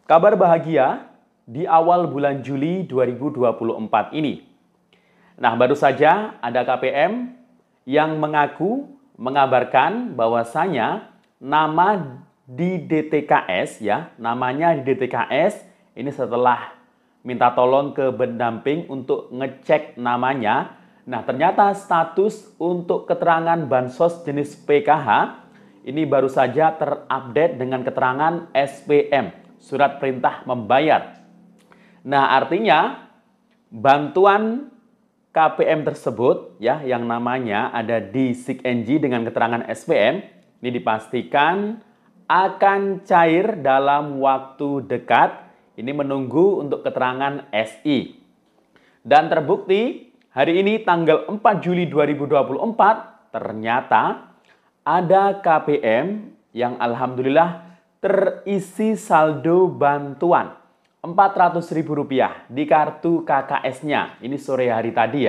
Kabar bahagia di awal bulan Juli 2024 ini. Nah, baru saja ada KPM yang mengabarkan bahwasanya nama di DTKS namanya di DTKS ini setelah minta tolong ke pendamping untuk ngecek namanya. Nah, ternyata status untuk keterangan bansos jenis PKH ini baru saja terupdate dengan keterangan SPM. Surat perintah membayar. Nah, artinya bantuan KPM tersebut yang namanya ada di SIKNJ dengan keterangan SPM ini dipastikan akan cair dalam waktu dekat. Ini menunggu untuk keterangan SI. Dan terbukti hari ini tanggal 4 Juli 2024 ternyata ada KPM yang alhamdulillah terisi saldo bantuan Rp400.000 di kartu KKS-nya. Ini sore hari tadi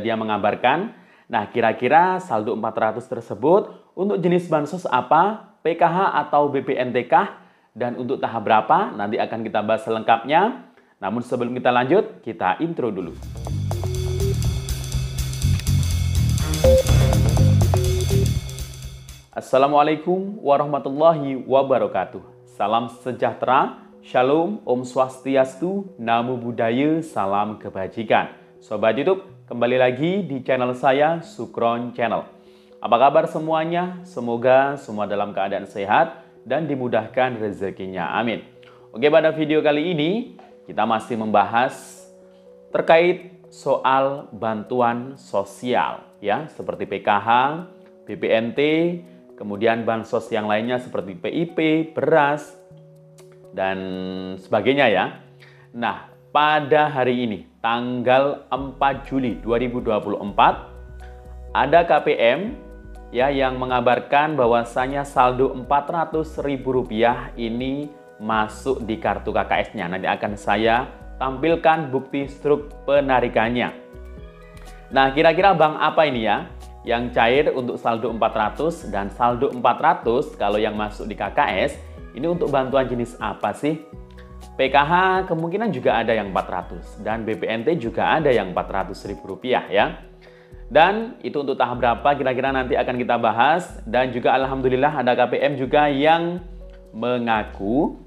dia mengabarkan. Nah, kira-kira saldo 400 tersebut untuk jenis bansos apa? PKH atau BPNTK? Dan untuk tahap berapa? Nanti akan kita bahas selengkapnya. Namun sebelum kita lanjut, kita intro dulu. Assalamualaikum warahmatullahi wabarakatuh. Salam sejahtera, shalom, om swastiastu, namo buddhaya, salam kebajikan. Sobat YouTube, kembali lagi di channel saya, Sukron Channel. Apa kabar semuanya? Semoga semua dalam keadaan sehat dan dimudahkan rezekinya. Amin. Oke, pada video kali ini kita masih membahas terkait soal bantuan sosial seperti PKH, BPNT, kemudian bansos yang lainnya seperti PIP, beras, dan sebagainya Nah, pada hari ini, tanggal 4 Juli 2024, ada KPM yang mengabarkan bahwasanya saldo Rp400.000 ini masuk di kartu KKS-nya. Nanti akan saya tampilkan bukti struk penarikannya. Nah, kira-kira bank apa ini yang cair untuk saldo 400 dan saldo 400 kalau yang masuk di KKS ini untuk bantuan jenis apa sih? PKH kemungkinan juga ada yang 400 dan BPNT juga ada yang Rp400.000 Dan itu untuk tahap berapa kira-kira nanti akan kita bahas. Dan juga alhamdulillah ada KPM juga yang mengaku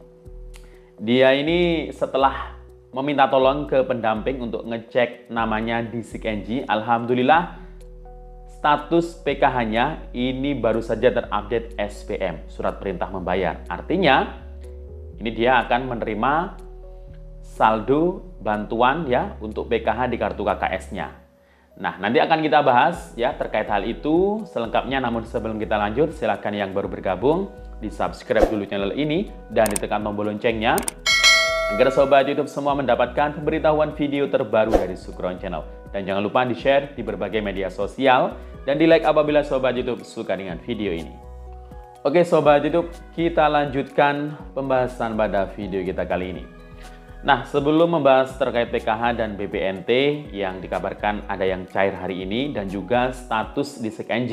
dia ini setelah meminta tolong ke pendamping untuk ngecek namanya di SIKNJ, alhamdulillah status PKH-nya ini baru saja terupdate SPM, surat perintah membayar. Artinya, ini dia akan menerima saldo bantuan untuk PKH di kartu KKS-nya. Nah, nanti akan kita bahas terkait hal itu selengkapnya. Namun sebelum kita lanjut, silakan yang baru bergabung di-subscribe dulu channel ini dan ditekan tombol loncengnya agar sobat YouTube semua mendapatkan pemberitahuan video terbaru dari Sukron Channel. Dan jangan lupa di-share di berbagai media sosial dan di-like apabila sobat YouTube suka dengan video ini. Oke sobat YouTube, kita lanjutkan pembahasan pada video kita kali ini. Nah, sebelum membahas terkait PKH dan BPNT yang dikabarkan ada yang cair hari ini dan juga status di SIKNJ,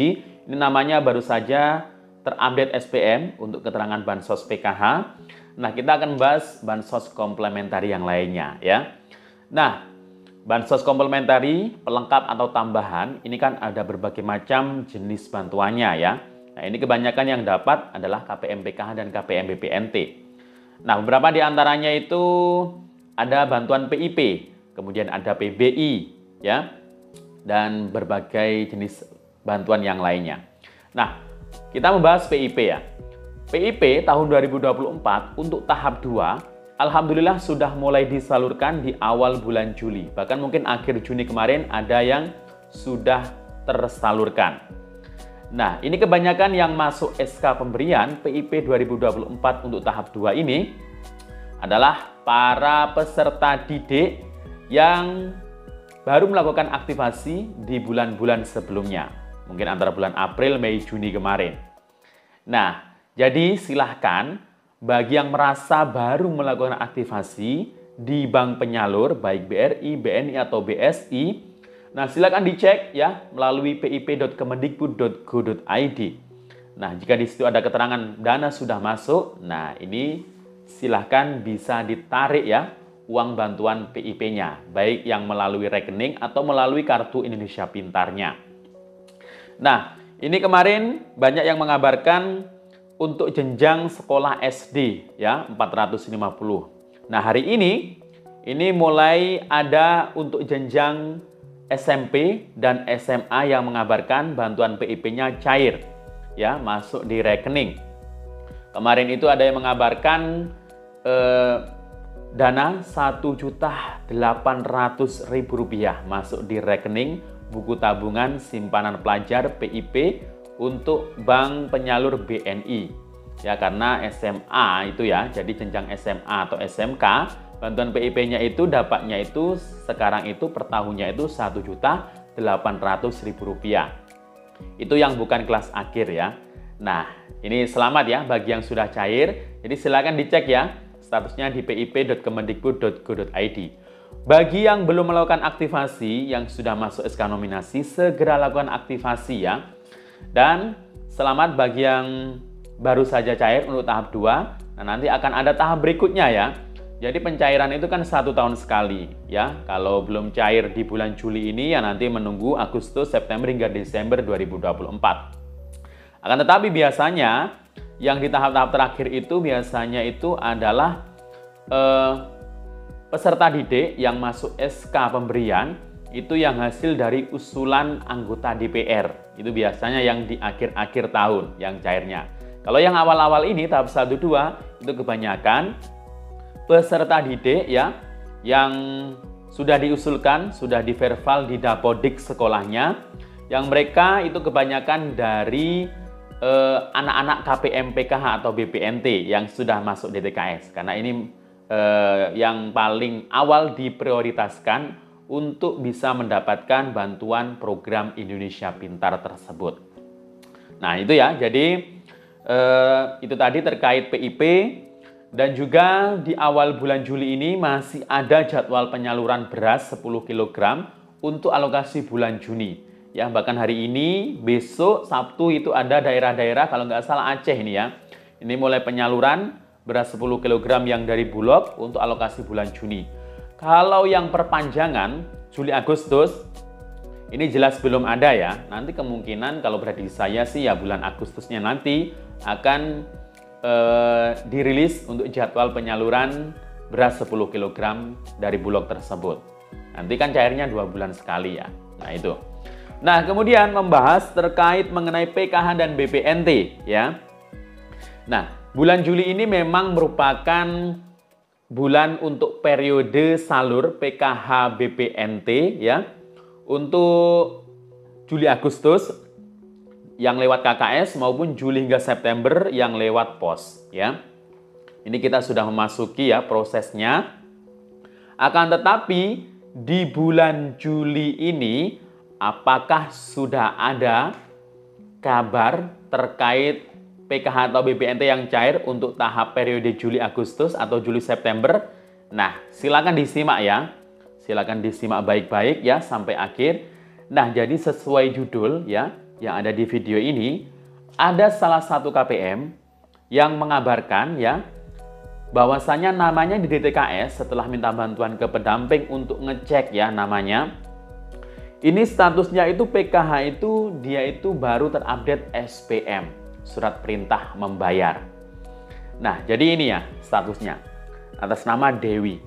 ini namanya baru saja terupdate SPM untuk keterangan bansos PKH. Nah, kita akan membahas bansos komplementari yang lainnya Nah, bansos komplementari, pelengkap atau tambahan, ini kan ada berbagai macam jenis bantuannya Nah, ini kebanyakan yang dapat adalah KPM PKH dan KPM BPNT. Nah, beberapa di antaranya itu ada bantuan PIP, kemudian ada PBI dan berbagai jenis bantuan yang lainnya. Nah, kita membahas PIP PIP tahun 2024 untuk tahap 2 alhamdulillah sudah mulai disalurkan di awal bulan Juli. Bahkan mungkin akhir Juni kemarin ada yang sudah tersalurkan. Nah, ini kebanyakan yang masuk SK pemberian PIP 2024 untuk tahap 2 ini adalah para peserta didik yang baru melakukan aktivasi di bulan-bulan sebelumnya. Mungkin antara bulan April, Mei, Juni kemarin. Nah, jadi silahkan bagi yang merasa baru melakukan aktivasi di bank penyalur, baik BRI, BNI, atau BSI, nah silakan dicek melalui pip.kemendikbud.go.id. Nah, jika di situ ada keterangan dana sudah masuk, nah ini silahkan bisa ditarik ya uang bantuan PIP-nya, baik yang melalui rekening atau melalui kartu Indonesia Pintarnya. Nah, ini kemarin banyak yang mengabarkan untuk jenjang sekolah SD ya 450. Nah, hari ini mulai ada untuk jenjang SMP dan SMA yang mengabarkan bantuan PIP-nya cair ya, masuk di rekening. Kemarin itu ada yang mengabarkan dana Rp1.800.000 masuk di rekening buku tabungan simpanan pelajar PIP untuk bank penyalur BNI. Ya, karena SMA itu ya, jadi jenjang SMA atau SMK, bantuan PIP-nya itu dapatnya itu sekarang itu per tahunnya itu Rp1.800.000. Itu yang bukan kelas akhir ya. Nah, ini selamat ya bagi yang sudah cair. Jadi silakan dicek ya statusnya di pip.kemendikbud.go.id. Bagi yang belum melakukan aktivasi, yang sudah masuk SK nominasi, segera lakukan aktivasi ya. Dan selamat bagi yang baru saja cair untuk tahap 2. Nah, nanti akan ada tahap berikutnya ya. Jadi pencairan itu kan 1 tahun sekali ya. Kalau belum cair di bulan Juli ini ya nanti menunggu Agustus, September hingga Desember 2024. Akan tetapi biasanya yang di tahap-tahap terakhir itu biasanya itu adalah peserta didik yang masuk SK pemberian itu yang hasil dari usulan anggota DPR. Itu biasanya yang di akhir-akhir tahun yang cairnya. Kalau yang awal-awal ini tahap 1-2 itu kebanyakan peserta didik ya yang sudah diusulkan, sudah diverval di Dapodik sekolahnya, yang mereka itu kebanyakan dari anak-anak KPM PKH atau BPNT yang sudah masuk DTKS, karena ini yang paling awal diprioritaskan untuk bisa mendapatkan bantuan program Indonesia Pintar tersebut. Nah itu ya, jadi itu tadi terkait PIP. Dan juga di awal bulan Juli ini masih ada jadwal penyaluran beras 10 kg untuk alokasi bulan Juni. Ya, bahkan hari ini, besok Sabtu itu ada daerah-daerah, kalau nggak salah Aceh ini ya. Ini mulai penyaluran beras 10 kg yang dari Bulog untuk alokasi bulan Juni. Kalau yang perpanjangan Juli Agustus, ini jelas belum ada ya. Nanti kemungkinan kalau prediksi saya sih ya bulan Agustusnya nanti akan dirilis untuk jadwal penyaluran beras 10 kg dari Bulog tersebut. Nanti kan cairnya 2 bulan sekali ya. Nah itu. Nah, kemudian membahas terkait mengenai PKH dan BPNT ya. Nah, bulan Juli ini memang merupakan bulan untuk periode salur PKH BPNT ya. Untuk Juli Agustus yang lewat KKS maupun Juli hingga September yang lewat POS ya. Ini kita sudah memasuki ya prosesnya. Akan tetapi di bulan Juli ini apakah sudah ada kabar terkait PKH atau BPNT yang cair untuk tahap periode Juli Agustus atau Juli September? Nah, silakan disimak ya. Silakan disimak baik-baik ya sampai akhir. Nah, jadi sesuai judul ya yang ada di video ini, ada salah satu KPM yang mengabarkan ya bahwasanya namanya di DTKS setelah minta bantuan ke pendamping untuk ngecek ya namanya. Ini statusnya itu PKH itu dia itu baru terupdate SPM, surat perintah membayar. Nah, jadi ini ya statusnya. Atas nama Dewi.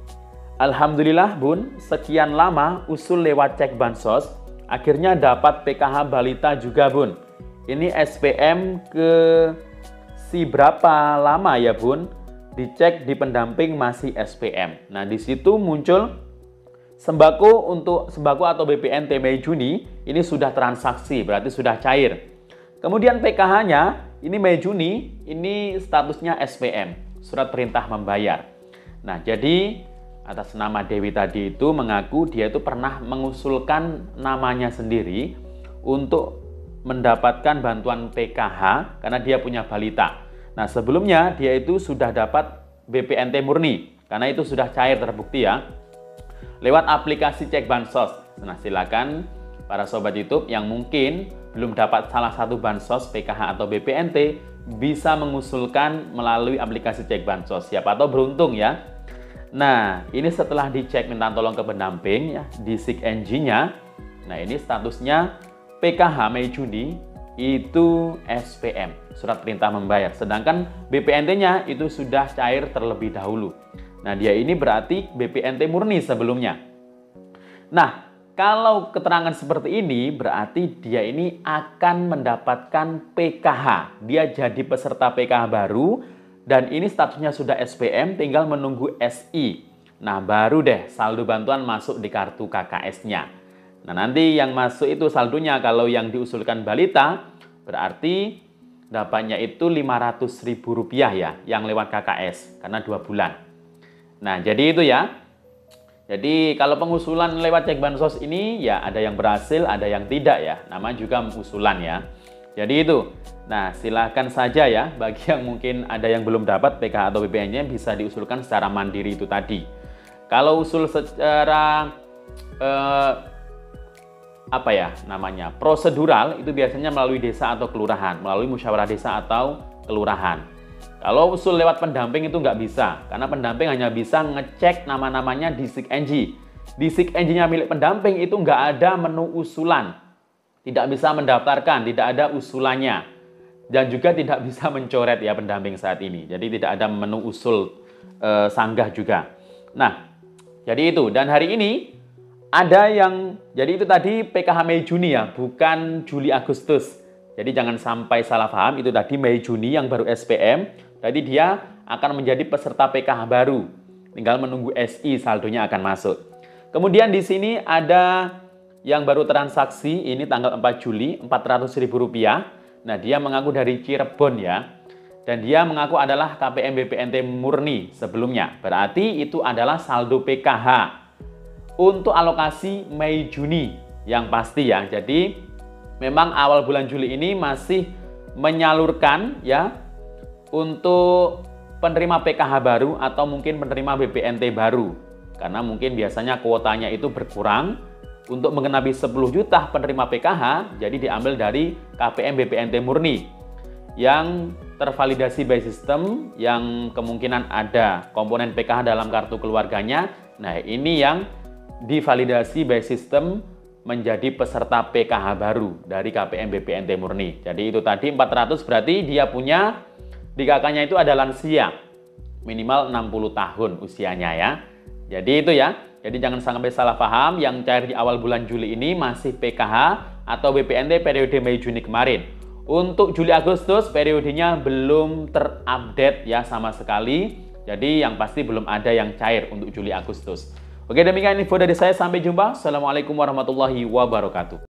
Alhamdulillah Bun, sekian lama usul lewat cek bansos, akhirnya dapat PKH balita juga Bun. Ini SPM ke si berapa lama ya Bun? Dicek di pendamping masih SPM. Nah, di situ muncul sembako untuk sembako atau BPNT Mei Juni ini sudah transaksi, berarti sudah cair. Kemudian PKH-nya ini Mei Juni, ini statusnya SPM, surat perintah membayar. Nah, jadi atas nama Dewi tadi itu mengaku dia itu pernah mengusulkan namanya sendiri untuk mendapatkan bantuan PKH karena dia punya balita. Nah, sebelumnya dia itu sudah dapat BPNT murni karena itu sudah cair terbukti ya. Lewat aplikasi cek bansos. Nah, silakan para sobat YouTube yang mungkin belum dapat salah satu bansos PKH atau BPNT bisa mengusulkan melalui aplikasi cek bansos. Siapa tahu beruntung ya. Nah, ini setelah dicek minta tolong ke pendamping ya di SIG-NG-nya. Nah, ini statusnya PKH Mei Juni itu SPM, surat perintah membayar. Sedangkan BPNT-nya itu sudah cair terlebih dahulu. Nah, dia ini berarti BPNT murni sebelumnya. Nah, kalau keterangan seperti ini berarti dia ini akan mendapatkan PKH. Dia jadi peserta PKH baru dan ini statusnya sudah SPM, tinggal menunggu SI. Nah, baru deh saldo bantuan masuk di kartu KKS-nya. Nah, nanti yang masuk itu saldonya kalau yang diusulkan balita berarti dapatnya itu Rp500.000 ya yang lewat KKS karena 2 bulan. Nah, jadi itu ya. Jadi kalau pengusulan lewat cek bansos ini ya ada yang berhasil, ada yang tidak ya. Nama juga usulan ya. Jadi itu. Nah, silahkan saja ya bagi yang mungkin ada yang belum dapat PKH atau BPN-nya bisa diusulkan secara mandiri itu tadi. Kalau usul secara prosedural itu biasanya melalui desa atau kelurahan, melalui musyawarah desa atau kelurahan. Kalau usul lewat pendamping itu nggak bisa, karena pendamping hanya bisa ngecek nama-namanya di SIG-NG. Di SIG-NG-nya milik pendamping itu nggak ada menu usulan. Tidak bisa mendaftarkan, tidak ada usulannya. Dan juga tidak bisa mencoret ya pendamping saat ini. Jadi tidak ada menu usul sanggah juga. Nah, jadi itu. Dan hari ini ada yang, jadi itu tadi PKH Mei Juni ya, bukan Juli Agustus. Jadi jangan sampai salah paham, itu tadi Mei Juni yang baru SPM. Jadi dia akan menjadi peserta PKH baru. Tinggal menunggu SI, saldonya akan masuk. Kemudian di sini ada yang baru transaksi, ini tanggal 4 Juli, Rp400.000. Nah, dia mengaku dari Cirebon ya. Dan dia mengaku adalah KPM BPNT murni sebelumnya. Berarti itu adalah saldo PKH untuk alokasi Mei Juni yang pasti ya. Jadi memang awal bulan Juli ini masih menyalurkan ya untuk penerima PKH baru atau mungkin penerima BPNT baru. Karena mungkin biasanya kuotanya itu berkurang. Untuk mengenapi 10 juta penerima PKH, jadi diambil dari KPM BPNT murni yang tervalidasi by system, yang kemungkinan ada komponen PKH dalam kartu keluarganya. Nah, ini yang divalidasi by system menjadi peserta PKH baru dari KPM BPNT murni. Jadi itu tadi 400 berarti dia punya di kakaknya itu ada lansia minimal 60 tahun usianya ya. Jadi itu ya. Jadi jangan sampai salah paham, yang cair di awal bulan Juli ini masih PKH atau BPNT periode Mei Juni kemarin. Untuk Juli Agustus periodenya belum terupdate ya sama sekali. Jadi yang pasti belum ada yang cair untuk Juli Agustus. Oke, demikian info dari saya, sampai jumpa. Assalamualaikum warahmatullahi wabarakatuh.